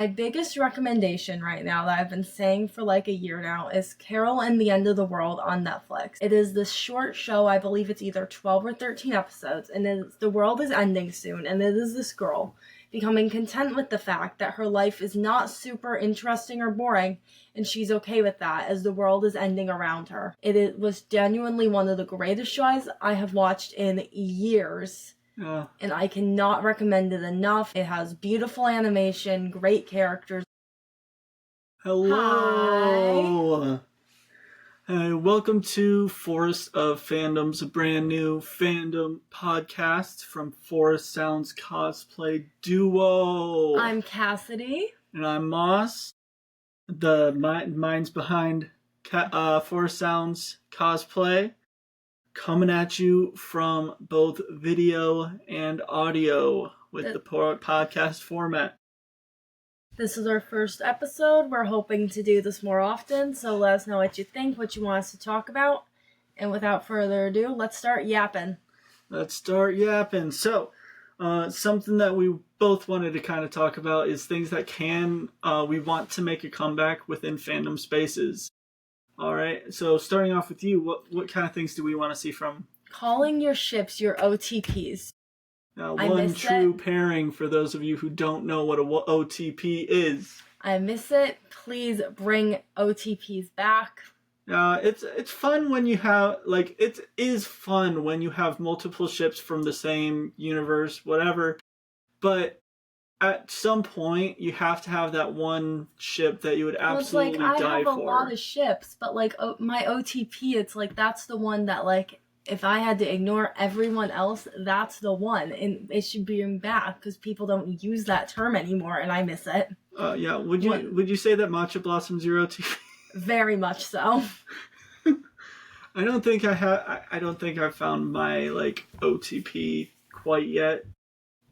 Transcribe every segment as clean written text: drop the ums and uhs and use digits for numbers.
My biggest recommendation right now that I've been saying for like a year now is Carol and the End of the World on Netflix. It is this short show, I believe it's either 12 or 13 episodes, and the world is ending soon, and it is this girl becoming content with the fact that her life is not super interesting or boring, and she's okay with that as the world is ending around her. It was genuinely one of the greatest shows I have watched in years. And I cannot recommend it enough. It has beautiful animation, great characters. Hello! Hi, welcome to Forest of Fandoms, a brand new fandom podcast from Forest Sounds Cosplay Duo. I'm Cassidy. And I'm Moss, the minds behind Forest Sounds Cosplay. Coming at you from both video and audio with the podcast format. This is our first episode. We're hoping to do this more often, so let us know what you think, what you want us to talk about. And without further ado, let's start yapping. So, something that we both wanted to kind of talk about is things that we want to make a comeback within fandom spaces. All right, so starting off with you, what kind of things do we want to see from? Calling your ships your OTPs. One true pairing for those of you who don't know what a OTP is. I miss it. Please bring OTPs back. It's fun when you have, it is fun when you have multiple ships from the same universe, whatever, but at some point, you have to have that one ship that you would absolutely die for. I have a lot of ships, but my OTP, it's that's the one that if I had to ignore everyone else, that's the one, and it should bring back because people don't use that term anymore, and I miss it. Yeah. Would you say that Matcha Blossom's your OTP? Very much so. I don't think I've found my OTP quite yet.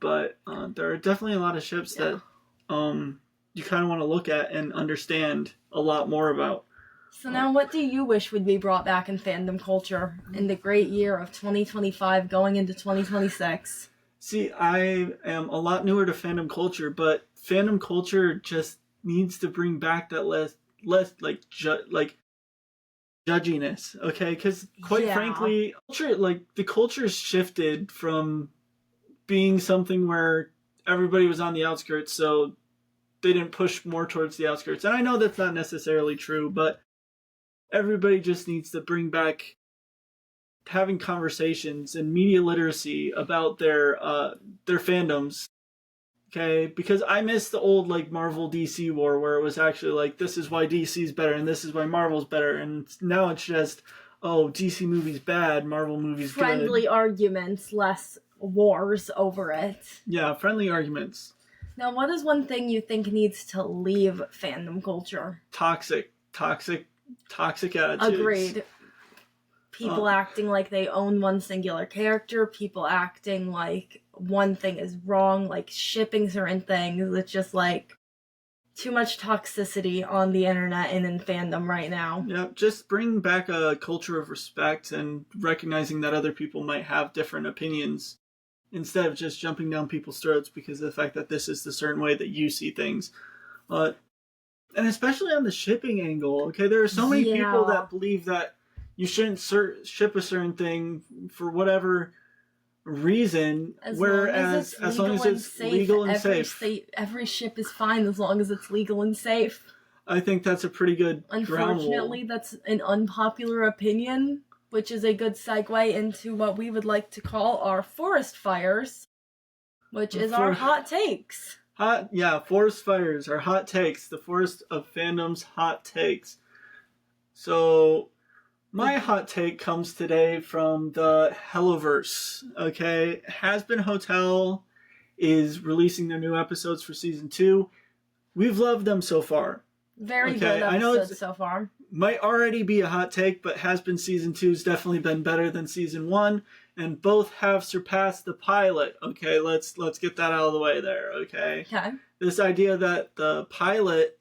But there are definitely a lot of ships that you kind of want to look at and understand a lot more about. So now what do you wish would be brought back in fandom culture in the great year of 2025 going into 2026? See, I am a lot newer to fandom culture, but fandom culture just needs to bring back that less judginess, okay? Because quite frankly, the culture's shifted from being something where everybody was on the outskirts, so they didn't push more towards the outskirts. And I know that's not necessarily true, but everybody just needs to bring back having conversations and media literacy about their fandoms. Okay? Because I miss the old Marvel DC war where it was actually this is why DC's better and this is why Marvel's better, and now it's just, oh, DC movie's bad, Marvel movie's good. Friendly arguments, less wars over it. Yeah, friendly arguments. Now, what is one thing you think needs to leave fandom culture? Toxic attitudes. Agreed. People acting like they own one singular character, people acting like one thing is wrong, shipping certain things. It's just too much toxicity on the internet and in fandom right now. Yeah, just bring back a culture of respect and recognizing that other people might have different opinions instead of just jumping down people's throats because of the fact that this is the certain way that you see things. And especially on the shipping angle, okay? There are so many people that believe that you shouldn't ship a certain thing for whatever reason, as long as it's legal and safe. Every ship is fine as long as it's legal and safe. I think that's a pretty good Unfortunately, that's an unpopular opinion, which is a good segue into what we would like to call our forest fires, which is our hot takes. Forest fires, our hot takes, the Forest of Fandom's hot takes. So, my hot take comes today from the Helloverse, okay? Has-Been Hotel is releasing their new episodes for Season 2. We've loved them so far. Very good episodes so far. Might already be a hot take, but Has-Been Season 2 has definitely been better than Season 1, and both have surpassed the pilot. Okay, let's get that out of the way there, okay? Okay. This idea that the pilot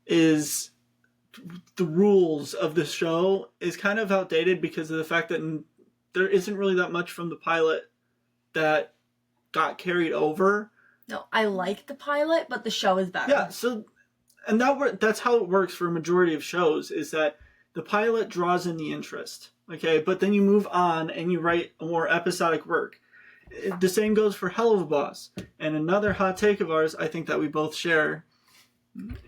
is the rules of the show is kind of outdated because of the fact that there isn't really that much from the pilot that got carried over No, I like the pilot, but the show is better. Yeah, so and that's how it works for a majority of shows, is that the pilot draws in the interest, okay, but then you move on and you write a more episodic work. The same goes for Hell of a Boss. And another hot take of ours, I think that we both share.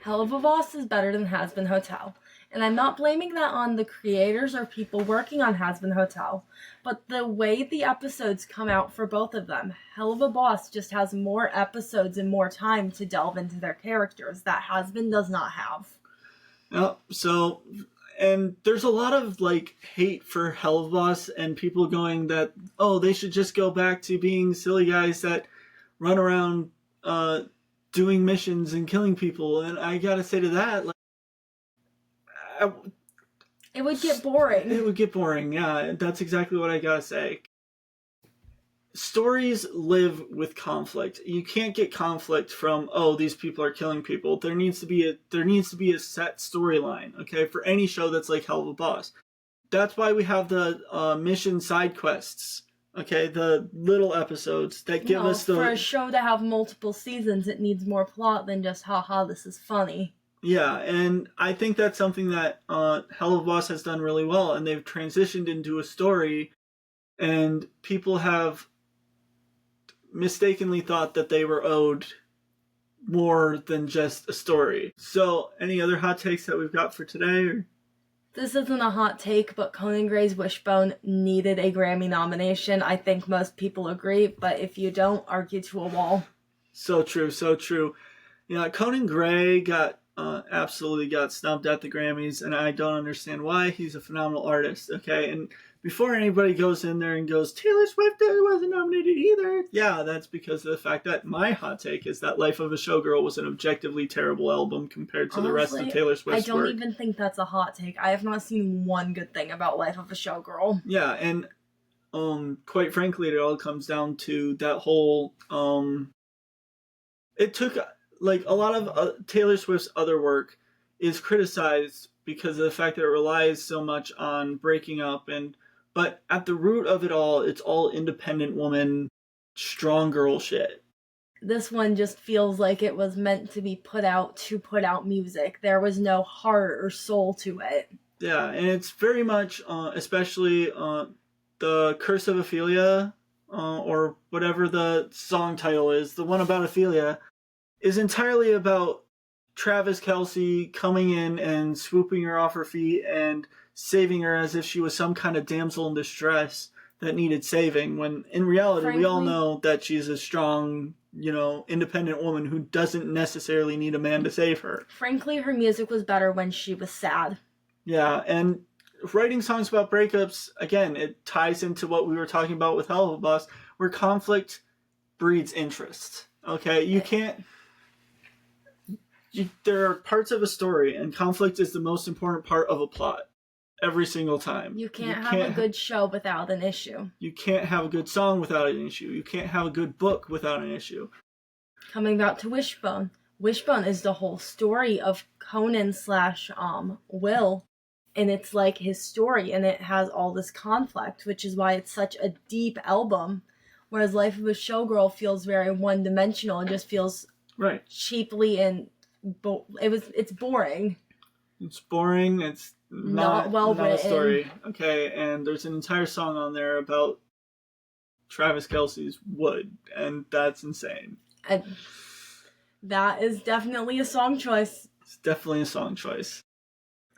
Hell of a Boss is better than Has Been Hotel. And I'm not blaming that on the creators or people working on Has Been Hotel, but the way the episodes come out for both of them, Hell of a Boss just has more episodes and more time to delve into their characters that Has Been does not have. So, and there's a lot of like hate for Hell of a Boss and people going that, oh, they should just go back to being silly guys that run around doing missions and killing people. And I gotta say to that, like, it would get boring. It would get boring, yeah. That's exactly what I gotta say. Stories live with conflict. You can't get conflict from, oh, these people are killing people. There needs to be a set storyline, okay, for any show that's like Hell of a Boss. That's why we have the mission side quests, okay, the little episodes that give us the... For a show to have multiple seasons, it needs more plot than just, haha, this is funny. Yeah, and I think that's something that Hell of a Boss has done really well, and they've transitioned into a story, and people have mistakenly thought that they were owed more than just a story. So, any other hot takes that we've got for today? Or? This isn't a hot take, but Conan Gray's Wishbone needed a Grammy nomination. I think most people agree, but if you don't, argue to a wall. So true, so true. Yeah, Conan Gray absolutely got snubbed at the Grammys, and I don't understand why. He's a phenomenal artist, okay? And before anybody goes in there and goes, Taylor Swift wasn't nominated either, yeah, that's because of the fact that my hot take is that Life of a Showgirl was an objectively terrible album compared to the rest of Taylor Swift's work. I don't even think that's a hot take. I have not seen one good thing about Life of a Showgirl. Yeah, and quite frankly, it all comes down to that whole... it took... Like, a lot of Taylor Swift's other work is criticized because of the fact that it relies so much on breaking up, but at the root of it all, it's all independent woman, strong girl shit. This one just feels like it was meant to be put out music. There was no heart or soul to it. Yeah, and it's very much, especially the Curse of Ophelia, or whatever the song title is, the one about Ophelia, is entirely about Travis Kelce coming in and swooping her off her feet and saving her as if she was some kind of damsel in distress that needed saving, when in reality, frankly, we all know that she's a strong, independent woman who doesn't necessarily need a man to save her. Frankly, her music was better when she was sad. Yeah, and writing songs about breakups, again, it ties into what we were talking about with Hell of a Boss, where conflict breeds interest. Okay, you can't... there are parts of a story, and conflict is the most important part of a plot. Every single time. You can't have a good show without an issue. You can't have a good song without an issue. You can't have a good book without an issue. Coming back to Wishbone. Wishbone is the whole story of Conan / Will. And it's like his story, and it has all this conflict, which is why it's such a deep album. Whereas Life of a Showgirl feels very one-dimensional and just feels cheaply and it's boring. It's boring. It's not well written. A story. Okay, and there's an entire song on there about Travis Kelce's Wood, and that's insane. That is definitely a song choice. It's definitely a song choice.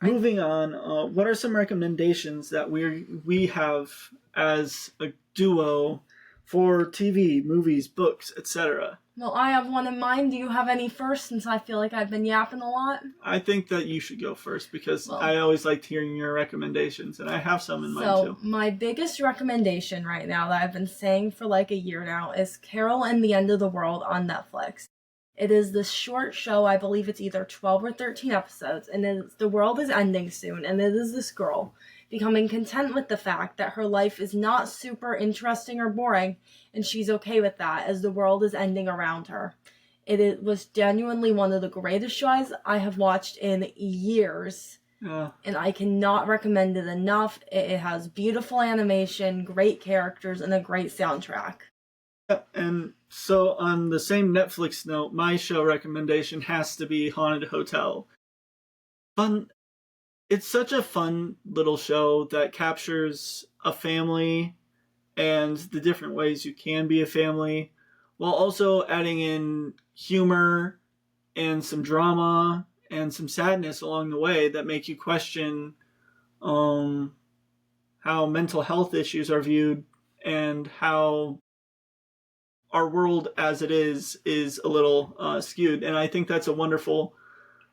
Moving on, what are some recommendations that we have as a duo for TV, movies, books, etc.? Well, I have one in mind. Do you have any first, since I feel like I've been yapping a lot? I think that you should go first, because I always liked hearing your recommendations, and I have some in mind too. So, my biggest recommendation right now that I've been saying for like a year now is Carol and the End of the World on Netflix. It is this short show, I believe it's either 12 or 13 episodes, and the world is ending soon, and it is this girl becoming content with the fact that her life is not super interesting or boring, and she's okay with that as the world is ending around her. It was genuinely one of the greatest shows I have watched in years, and I cannot recommend it enough. It has beautiful animation, great characters, and a great soundtrack. And so on the same Netflix note, my show recommendation has to be Haunted Hotel. Fun. It's such a fun little show that captures a family and the different ways you can be a family, while also adding in humor and some drama and some sadness along the way that make you question how mental health issues are viewed and how our world as it is a little skewed. And I think that's a wonderful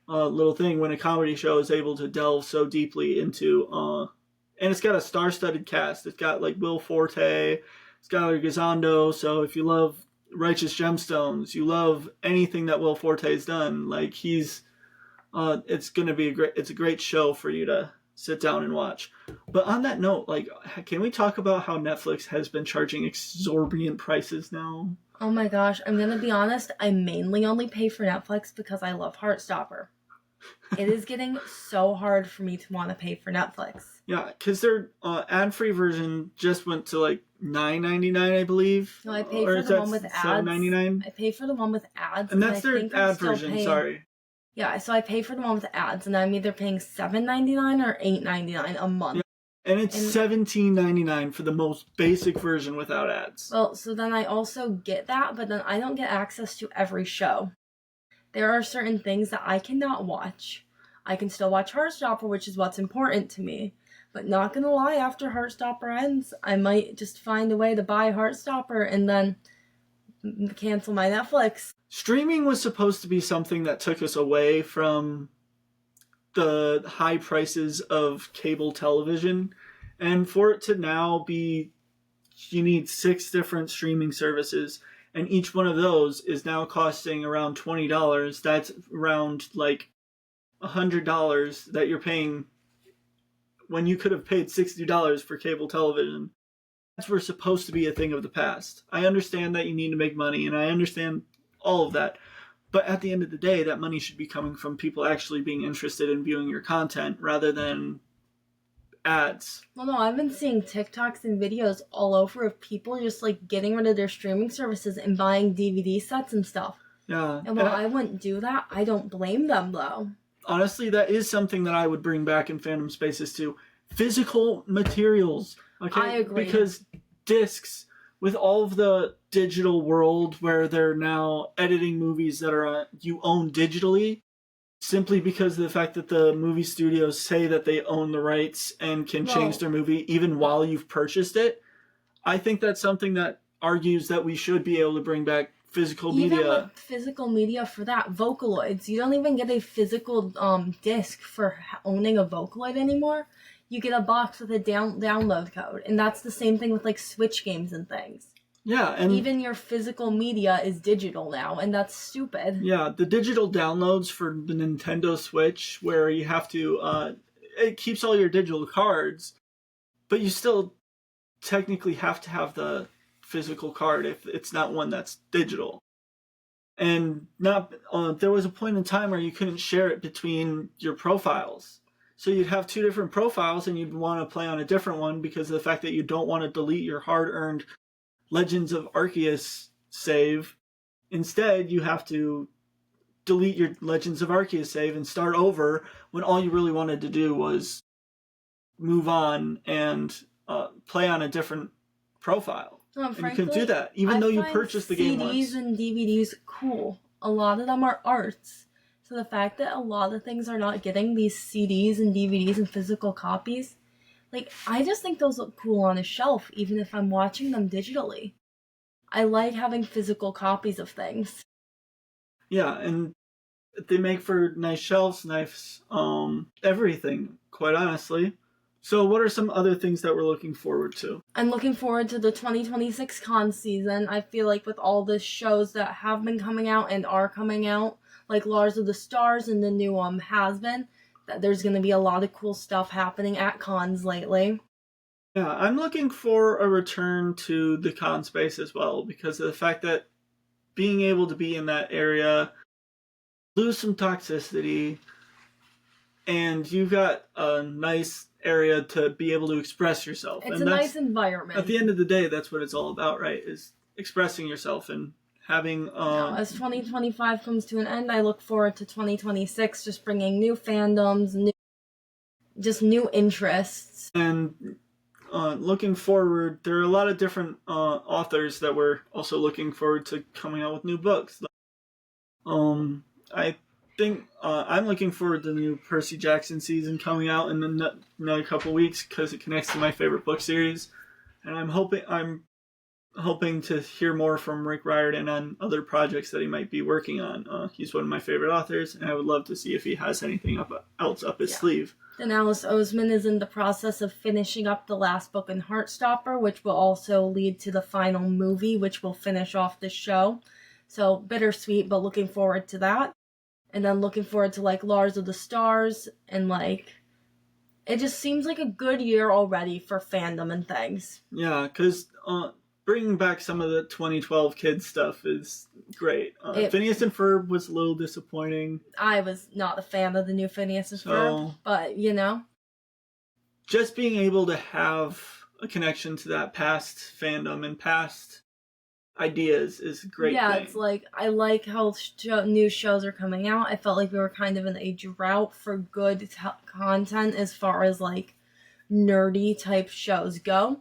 little thing when a comedy show is able to delve so deeply into and it's got a star-studded cast. It's got like Will Forte, it's got Gizondo. So if you love Righteous Gemstones, you love anything that Will Forte has done, like he's it's gonna be it's a great show for you to sit down and watch. But on that note, like, can we talk about how Netflix has been charging exorbitant prices now? Oh my gosh, I'm gonna be honest, I mainly only pay for Netflix because I love Heartstopper. It is getting so hard for me to want to pay for Netflix. Yeah, because their ad-free version just went to like $9.99, I believe. No, I pay for the one with ads. $7.99. I pay for the one with ads. And that's their ad version, sorry. Yeah, so I pay for the one with ads, and I'm either paying $7.99 or $8.99 a month. Yeah. And it's $17.99 for the most basic version without ads. Well, so then I also get that, but then I don't get access to every show. There are certain things that I cannot watch. I can still watch Heartstopper, which is what's important to me. But not gonna lie, after Heartstopper ends, I might just find a way to buy Heartstopper and then cancel my Netflix. Streaming was supposed to be something that took us away from the high prices of cable television. And for it to now be, you need 6 different streaming services, and each one of those is now costing around $20. That's around like $100 that you're paying when you could have paid $60 for cable television. That's were supposed to be a thing of the past. I understand that you need to make money, and I understand all of that. But at the end of the day, that money should be coming from people actually being interested in viewing your content rather than ads. Well, no, I've been seeing TikToks and videos all over of people just like getting rid of their streaming services and buying DVD sets and stuff. Yeah. And while I wouldn't do that, I don't blame them though. Honestly, that is something that I would bring back in fandom spaces too. Physical materials. Okay? I agree. Because discs, with all of the digital world where they're now editing movies that are you own digitally, simply because of the fact that the movie studios say that they own the rights and can change their movie even while you've purchased it, I think that's something that argues that we should be able to bring back physical media. Even with physical media for that, Vocaloids, you don't even get a physical disc for owning a Vocaloid anymore. You get a box with a download code, and that's the same thing with like Switch games and things. Yeah, and even your physical media is digital now, and that's stupid. Yeah, the digital downloads for the Nintendo Switch, where you have to, it keeps all your digital cards, but you still technically have to have the physical card if it's not one that's digital. And not there was a point in time where you couldn't share it between your profiles. So you'd have 2 different profiles, and you'd want to play on a different one because of the fact that you don't want to delete your hard-earned Legends of Arceus save. Instead, you have to delete your Legends of Arceus save and start over when all you really wanted to do was move on and play on a different profile. And frankly, you can do that, even though you purchased the game once. CDs and DVDs cool. A lot of them are arts. So the fact that a lot of things are not getting these CDs and DVDs and physical copies, like, I just think those look cool on a shelf, even if I'm watching them digitally. I like having physical copies of things. Yeah, and they make for nice shelves, nice everything, quite honestly. So what are some other things that we're looking forward to? I'm looking forward to the 2026 con season. I feel like with all the shows that have been coming out and are coming out, like Lars of the Stars and the new Has-Been, that there's going to be a lot of cool stuff happening at cons lately. Yeah, I'm looking for a return to the con space as well, because of the fact that being able to be in that area, lose some toxicity, and you've got a nice area to be able to express yourself. It's a nice environment. At the end of the day, that's what it's all about, right? Is expressing yourself and having. As 2025 comes to an end, I look forward to 2026, just bringing new fandoms, new interests. And looking forward, there are a lot of different authors that we're also looking forward to coming out with new books. I think I'm looking forward to the new Percy Jackson season coming out in another couple weeks because it connects to my favorite book series, and I'm hoping to hear more from Rick Riordan on other projects that he might be working on. He's one of my favorite authors, and I would love to see if he has anything else up his sleeve. And Alice Oseman is in the process of finishing up the last book in Heartstopper, which will also lead to the final movie, which will finish off the show. So bittersweet, but looking forward to that. And then looking forward to like Lars of the Stars, and like it just seems like a good year already for fandom and things. Yeah, because bringing back some of the 2012 kids stuff is great. Phineas and Ferb was a little disappointing. I was not a fan of the new Phineas and Ferb, but you know. Just being able to have a connection to that past fandom and past ideas is a great thing. Yeah, it's like, I like how new shows are coming out. I felt like we were kind of in a drought for good content as far as like nerdy type shows go.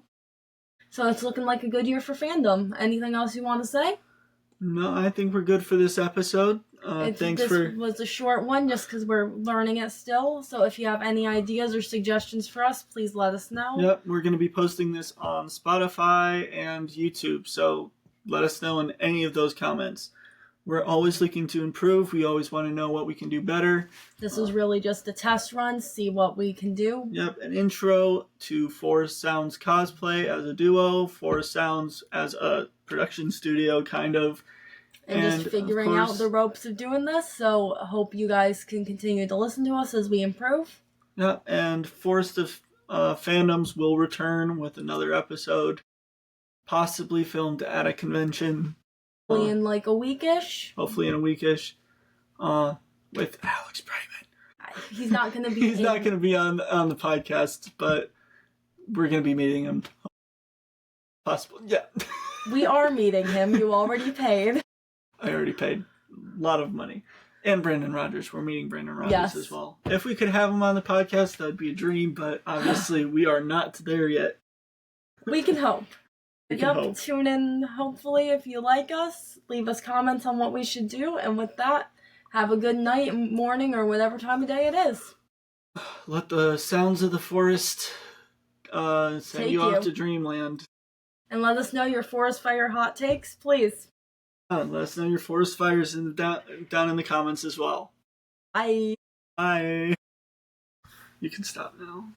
So it's looking like a good year for fandom. Anything else you want to say? No, I think we're good for this episode. This was a short one just because we're learning it still. So if you have any ideas or suggestions for us, please let us know. Yep, we're going to be posting this on Spotify and YouTube. So let us know in any of those comments. We're always looking to improve. We always want to know what we can do better. This is really just a test run, see what we can do. Yep, an intro to Forest Sounds cosplay as a duo, Forest Sounds as a production studio, kind of. And just figuring out the ropes of doing this. So I hope you guys can continue to listen to us as we improve. Yep, and Forest of Fandoms will return with another episode, possibly filmed at a convention. Hopefully in like a weekish. Hopefully in a weekish. With Alex Brightman. He's not going to be. He's not going to be on the podcast, but we're going to be meeting him. Possible, yeah. We are meeting him. You already paid. I already paid a lot of money. And Brandon Rogers. We're meeting Brandon Rogers as well. If we could have him on the podcast, that would be a dream, but obviously we are not there yet. We can hope. Tune in, hopefully, if you like us. Leave us comments on what we should do. And with that, have a good night, morning, or whatever time of day it is. Let the sounds of the forest send you off to dreamland. And let us know your forest fire hot takes, please. Let us know your forest fires down in the comments as well. Bye. Bye. You can stop now.